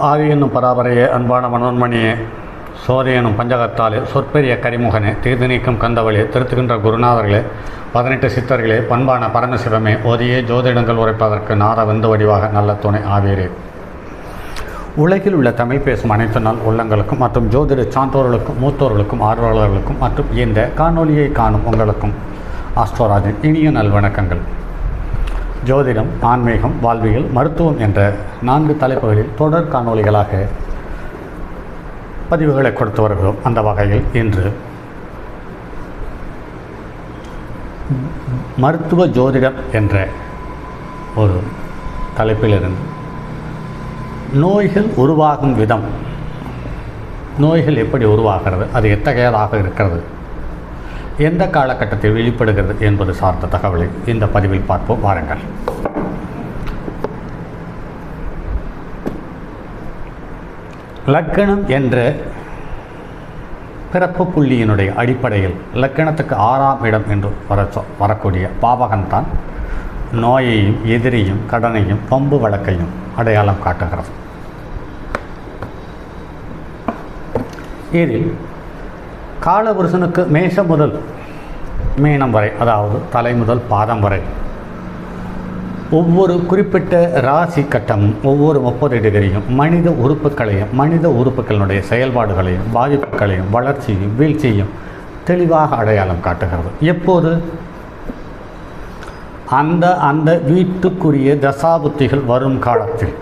ஆதி என்னும் பராபரையே, அன்பான மனோன்மணியே, சோதி எனும் பஞ்சகத்தாலே, சொற்பெரிய கரிமுகனே, தீர்த்து நீக்கும் கந்தவளே, திருத்துகின்ற குருநாதர்களே, 18 சித்தர்களே, பண்பான பரமசிவமே, ஓதியே ஜோதிடங்கள் உரைப்பதற்கு நாத வெந்து வடிவாக நல்ல துணை ஆவீரே. உலகில் உள்ள தமிழ் பேசும் அனைத்து நாள் உள்ளங்களுக்கும் மற்றும் ஜோதிட சான்றோர்களுக்கும் மூத்தோர்களுக்கும் ஆர்வலர்களுக்கும் மற்றும் இந்த காணொலியை காணும் உங்களுக்கும் ஆஸ்ட்ரோராஜின் இனிய நல்வணக்கங்கள். ஜோதிடம், ஆன்மீகம், வாழ்வியல், மருத்துவம் என்ற 4 தலைப்புகளில் தொடர் காணொலிகளாக பதிவுகளை கொடுத்து வருகிறோம். அந்த வகையில் இன்று மருத்துவ ஜோதிடம் என்ற ஒரு தலைப்பிலிருந்து நோய்கள் உருவாகும் விதம், நோய்கள் எப்படி உருவாகிறது, அது எத்தகையதாக இருக்கிறது, எந்த காலகட்டத்தில் வெளிப்படுகிறது என்பது சார்ந்த தகவலை இந்த பதிவில் பார்ப்போம். வாருங்கள். லக்கணம் என்ற பிறப்பு புள்ளியினுடைய அடிப்படையில் லக்கணத்துக்கு 6ஆம் இடம் என்று வரக்கூடிய பாவகம்தான் நோயையும் எதிரியும் கடனையும் பம்பு வழக்கையும் அடையாளம் காட்டுகிறது. இதில் காலபுருஷனுக்கு மேஷம் முதல் மீனம் வரை, அதாவது தலை முதல் பாதம் வரை ஒவ்வொரு குறிப்பிட்ட ராசி கட்டமும் ஒவ்வொரு 30 டிகிரியும் மனித உறுப்புகளையும் மனித உறுப்புகளினுடைய செயல்பாடுகளையும் பாதிப்புகளையும் வளர்ச்சியும் வீழ்ச்சியும் தெளிவாக அடையாளம் காட்டுகிறது. எப்போது அந்த வீட்டுக்குரிய தசாபுத்திகள் வரும் காலத்தில்.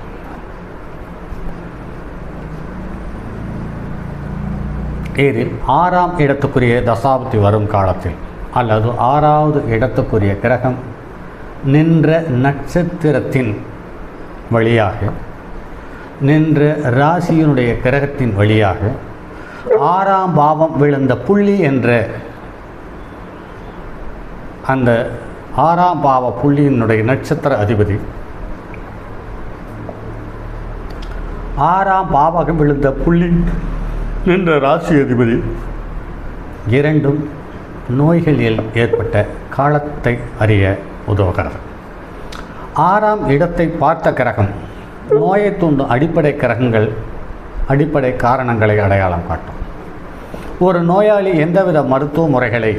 இதில் 6ஆம் இடத்துக்குரிய தசாபுத்தி வரும் காலத்தில் அல்லது 6வது இடத்துக்குரிய கிரகம் நின்ற நட்சத்திரத்தின் வழியாக, நின்ற ராசியினுடைய கிரகத்தின் வழியாக 6ஆம் பாவம் விழுந்த புள்ளி என்ற அந்த 6ஆம் பாவ புள்ளியினுடைய நட்சத்திர அதிபதி, 6ஆம் பாவகம் விழுந்த புள்ளி என்ற ராசி அதிபதி இரண்டும் நோய்களில் ஏற்பட்ட காலத்தை அறிய உதவுகிறது. 6ஆம் இடத்தை பார்த்த கிரகம் நோயை தூண்டும் அடிப்படை கிரகங்கள், அடிப்படை காரணங்களை அடையாளம் காட்டும். ஒரு நோயாளி எந்தவித மருத்துவ முறைகளை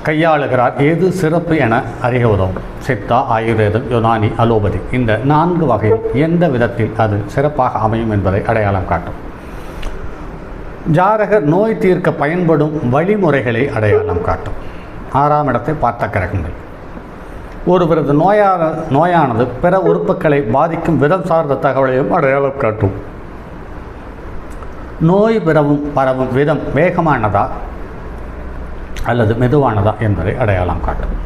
கையாளுகிறார், எது சிறப்பு என அறிய உதவும். சித்தா, ஆயுர்வேதம், யுனானி, அலோபதி இந்த 4 வகையில் எந்த விதத்தில் அது சிறப்பாக அமையும் என்பதை அடையாளம் காட்டும். ஜாதகர் நோய் தீர்க்க பயன்படும் வழிமுறைகளை அடையாளம் காட்டும். 6ஆம் இடத்தை பார்த்த கிரகங்கள் ஒருவரது நோயானது பிற உறுப்புகளை பாதிக்கும் விதம் சார்ந்த தகவலையும் அடையாளம் காட்டும். நோய் பரவும் விதம் வேகமானதா அல்லது மெதுவானதா என்பதை அடையாளம் காட்டும்.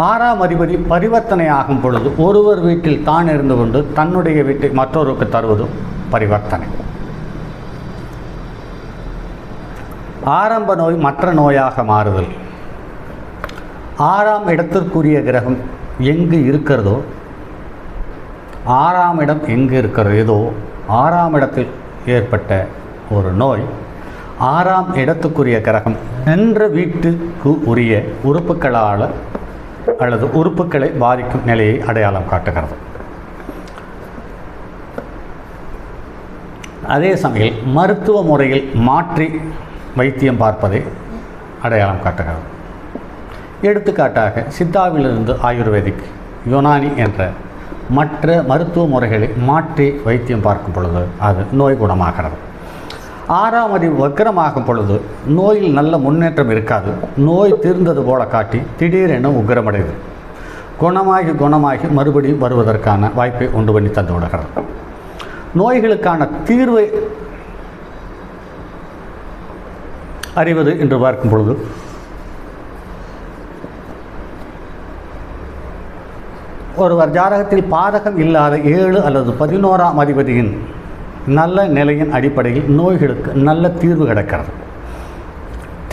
6ஆம் அதிபதி பரிவர்த்தனை ஆகும் பொழுது ஒருவர் வீட்டில் தான் இருந்து கொண்டு தன்னுடைய வீட்டை மற்றொருக்கு தருவதும் பரிவர்த்தனை. ஆரம்ப நோய் மற்ற நோயாக மாறுதல். 6ஆம் இடத்திற்குரிய கிரகம் எங்கு இருக்கிறதோ, 6ஆம் இடம் எங்கு இருக்கிறதோ 6ஆம் இடத்தில் ஏற்பட்ட ஒரு நோய் 6ஆம் இடத்துக்குரிய கிரகம் என்ற வீட்டுக்கு உரிய உறுப்புகளால் அல்லது உறுப்புகளை பாதிக்கும் நிலையை அடையாளம் காட்டுகிறது. அதே சமயம் மருத்துவ முறையில் மாற்றி வைத்தியம் பார்ப்பதை அடையாளம் காட்டுகிறது. எடுத்துக்காட்டாக சித்தாவிலிருந்து ஆயுர்வேதிக், யுனானி என்ற மற்ற மருத்துவ முறைகளை மாற்றி வைத்தியம் பார்க்கும் பொழுது அது நோய் குணமாகிறது. 6ஆம் அதிபதி வக்ரமாகும் பொழுது நோயில் நல்ல முன்னேற்றம் இருக்காது. நோய் தீர்ந்தது போல காட்டி திடீரென உக்கிரமடைது. குணமாகி மறுபடியும் வருவதற்கான வாய்ப்பை உண்டு பண்ணி தந்து விடுகிறது. நோய்களுக்கான தீர்வை அறிவது என்று பார்க்கும் பொழுது ஒருவர் ஜாதகத்தில் பாதகம் இல்லாத 7 அல்லது 11ஆம் அதிபதியின் நல்ல நிலையின் அடிப்படையில் நோய்களுக்கு நல்ல தீர்வு கிடைக்கிறது.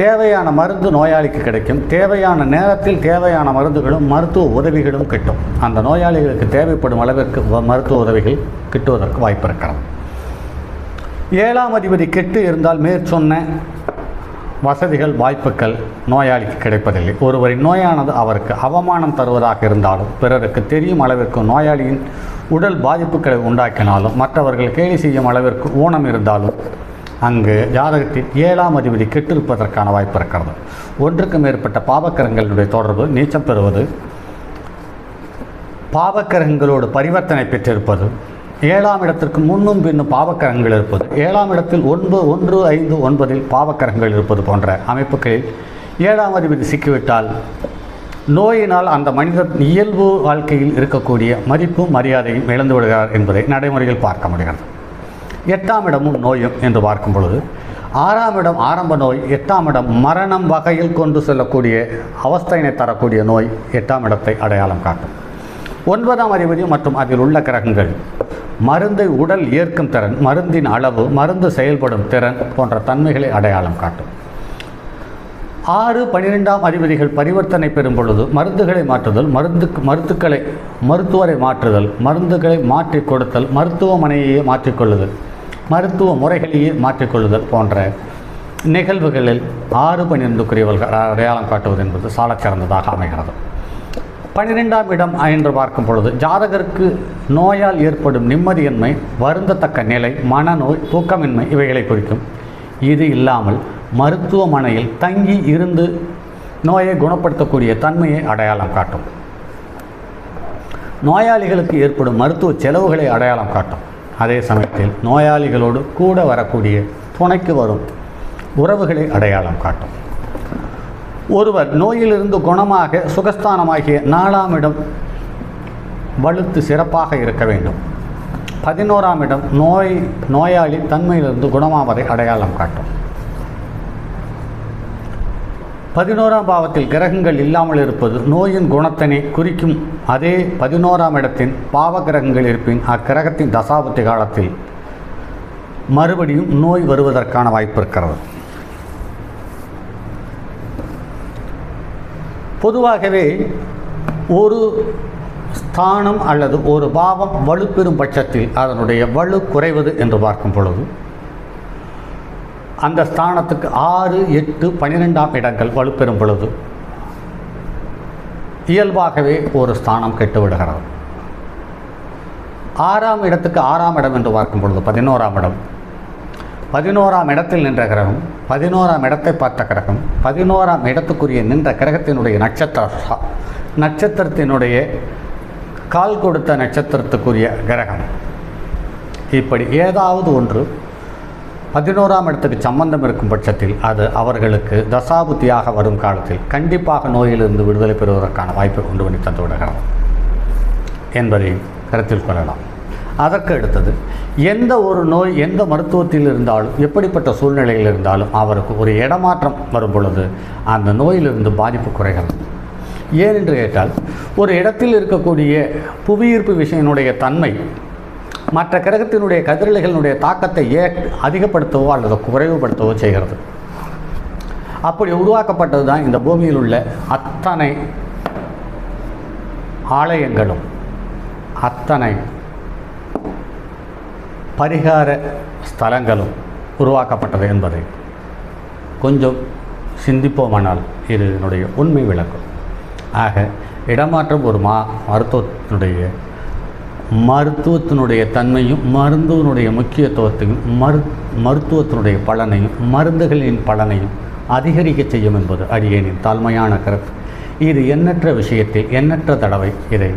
தேவையான மருந்து நோயாளிக்கு கிடைக்கும். தேவையான நேரத்தில் தேவையான மருந்துகளும் மருத்துவ உதவிகளும் கிட்டும். அந்த நோயாளிகளுக்கு தேவைப்படும் அளவிற்கு மருத்துவ உதவிகள் கிட்டுவதற்கு வாய்ப்பு இருக்கிறது. 7ஆம் அதிபதி கெட்டு இருந்தால் மேற்சொன்ன வசதிகள் வாய்ப்புகள் நோயாளிக்கு கிடைப்பதில்லை. ஒருவரின் நோயானது அவருக்கு அவமானம் தருவதாக இருந்தாலும், பிறருக்கு தெரியும் அளவிற்கு நோயாளியின் உடல் பாதிப்புகளை உண்டாக்கினாலும், மற்றவர்கள் கேலி செய்யும் அளவிற்கு ஊனம் இருந்தாலும், அங்கு ஜாதகத்தில் 7ஆம் அதிபதி கெட்டிருப்பதற்கான வாய்ப்பு இருக்கிறது. ஒன்றுக்கு மேற்பட்ட பாவக்கிரகங்களுடைய தொடர்பு, நீச்சம் பெறுவது, பாவக்கிரகங்களோடு பரிவர்த்தனை பெற்றிருப்பது, 7ஆம் இடத்திற்கு முன்னும் பின்னும் பாவக்கிரகங்கள் இருப்பது, 7ஆம் இடத்தில் 1, 5, 9 பாவக்கிரகங்கள் இருப்பது போன்ற அமைப்புகளில் 7ஆம் அதிபதி சிக்கிவிட்டால் நோயினால் அந்த மனிதர் இயல்பு வாழ்க்கையில் இருக்கக்கூடிய மதிப்பும் மரியாதையும் இழந்து விடுகிறார் என்பதை நடைமுறையில் பார்க்க முடிகிறது. 8ஆம் இடமும் நோயும் என்று பார்க்கும் பொழுது 6ஆம் இடம் ஆரம்ப நோய், 8ஆம் இடம் மரணம் வகையில் கொண்டு செல்லக்கூடிய அவஸ்தையினை தரக்கூடிய நோய் 8ஆம் இடத்தை அடையாளம் காட்டும். 9ஆம் அதிபதி மற்றும் அதில் உள்ள கிரகங்கள் மருந்தை உடல் ஏற்கும் திறன், மருந்தின் அளவு, மருந்து செயல்படும் திறன் போன்ற தன்மைகளை அடையாளம் காட்டும். 6, 12ஆம் அதிபதிகள் பரிவர்த்தனை பெறும் பொழுது மருந்துகளை மாற்றுதல், மருத்துவரை மாற்றுதல், மருந்துகளை மாற்றி கொடுத்தல், மருத்துவமனையையே மாற்றிக்கொள்ளுதல், மருத்துவ முறைகளையே மாற்றிக்கொள்ளுதல் போன்ற நிகழ்வுகளில் 6, 12 அடையாளம் காட்டுவது என்பது சாலச்சிறந்ததாக அமைகிறது. 12ஆம் இடம் என்று பார்க்கும் பொழுது ஜாதகருக்கு நோயால் ஏற்படும் நிம்மதியின்மை, வருந்தத்தக்க நிலை, மனநோய், தூக்கமின்மை இவைகளை குறிக்கும். இது இல்லாமல் மருத்துவமனையில் தங்கி இருந்து நோயை குணப்படுத்தக்கூடிய தன்மையை அடையாளம் காட்டும். நோயாளிகளுக்கு ஏற்படும் மருத்துவ செலவுகளை அடையாளம் காட்டும். அதே சமயத்தில் நோயாளிகளோடு கூட வரக்கூடிய துணைக்கு வரும் உறவுகளை அடையாளம் காட்டும். ஒருவர் நோயிலிருந்து குணமாக சுகஸ்தானமாகிய 4ஆம் இடம் வலுத்து சிறப்பாக இருக்க வேண்டும். 11ஆம் இடம் நோயாளி தன்மையிலிருந்து குணமாவதை அடையாளம் காட்டும். 11ஆம் பாவத்தில் கிரகங்கள் இல்லாமல் இருப்பது நோயின் குணத்தினை குறிக்கும். அதே 11ஆம் இடத்தின் பாவ கிரகங்கள் இருப்பின் அக்கிரகத்தின் தசாபுத்தி காலத்தில் மறுபடியும் நோய் வருவதற்கான வாய்ப்பு இருக்கிறது. பொதுவாகவே ஒரு ஸ்தானம் அல்லது ஒரு பாவம் வலுப்பெறும் பட்சத்தில் அதனுடைய வலு குறைவது என்று பார்க்கும் பொழுது அந்த ஸ்தானத்துக்கு 6, 8, 12ஆம் இடங்கள் வலுப்பெறும் பொழுது இயல்பாகவே ஒரு ஸ்தானம் கெட்டுவிடுகிறது. 6ஆம் இடத்துக்கு 6ஆம் இடம் என்று பார்க்கும் பொழுது 11ஆம் இடம், 11ஆம் இடத்தில் நின்ற கிரகம், 11ஆம் இடத்தை பார்த்த கிரகம், 11ஆம் இடத்துக்குரிய நின்ற கிரகத்தினுடைய நட்சத்திரத்தினுடைய கால் கொடுத்த நட்சத்திரத்துக்குரிய கிரகம், இப்படி ஏதாவது ஒன்று 11ஆம் இடத்துக்கு சம்பந்தம் இருக்கும் பட்சத்தில் அது அவர்களுக்கு தசாபுத்தியாக வரும் காலத்தில் கண்டிப்பாக நோயிலிருந்து விடுதலை பெறுவதற்கான வாய்ப்பை கொண்டு வந்து தந்து விடுகிறது என்பதை கருத்தில் கொள்ளலாம். அதற்கு அடுத்தது எந்த ஒரு நோய் எந்த மருத்துவத்தில் இருந்தாலும் எப்படிப்பட்ட சூழ்நிலையில் இருந்தாலும் அவருக்கு ஒரு இடமாற்றம் வரும் பொழுது அந்த நோயிலிருந்து பாதிப்பு குறைகிறது. ஏன் என்று கேட்டால் ஒரு இடத்தில் இருக்கக்கூடிய புவியீர்ப்பு விசையினுடைய தன்மை மற்ற கிரகத்தினுடைய கதிரலைகளினுடைய தாக்கத்தை அதிகப்படுத்தவோ அல்லது குறைவுபடுத்தவோ செய்கிறது. அப்படி உருவாக்கப்பட்டது தான் இந்த பூமியில் உள்ள அத்தனை ஆலயங்களும் அத்தனை பரிகார ஸ்தலங்களும் உருவாக்கப்பட்டது என்பதை கொஞ்சம் சிந்திப்போமானால் இதனுடைய உண்மை விளக்கும். ஆக இடமாற்றம் ஒரு மருத்துவத்தினுடைய தன்மையும் மருந்துவனுடைய முக்கியத்துவத்தையும் மருத்துவத்தினுடைய பலனையும் மருந்துகளின் பலனையும் அதிகரிக்க செய்யும் என்பது அடியேனின் தாழ்மையான கருத்து. இது எண்ணற்ற விஷயத்தில் எண்ணற்ற தடவை இதை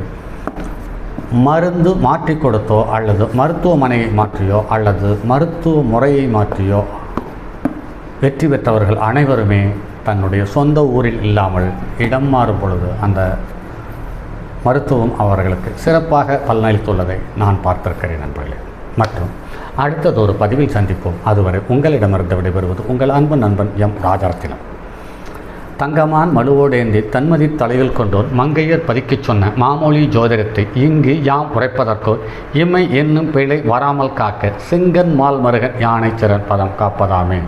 மருந்து மாற்றி கொடுத்தோ அல்லது மருத்துவமனையை மாற்றியோ அல்லது மருத்துவ முறையை மாற்றியோ வெற்றி பெற்றவர்கள் அனைவருமே தன்னுடைய சொந்த ஊரில் இல்லாமல் இடம் மாறும் பொழுது அந்த மருத்துவம் அவர்களுக்கு சிறப்பாக பலனளித்துள்ளதை நான் பார்த்திருக்கிறேன் நண்பர்களே. மற்றும் அடுத்தது ஒரு பதிவில் சந்திப்போம். அதுவரை உங்களிடமிருந்து விடைபெறுவது உங்கள் அன்பு நண்பன் எம் ராஜரத்தினம். தங்கமான் மழுவோடேந்தி தன்மதி தலையில் கொண்டோர் மங்கையர் பதிக்கச் சொன்ன மாமொழி ஜோதிடத்தை இங்கு யாம் உரைப்பதற்கோ இம்மை என்னும் பிழை வராமல் காக்க சிங்கன் மால் மருகன் யானை சிறன் பதம் காப்பதாமே.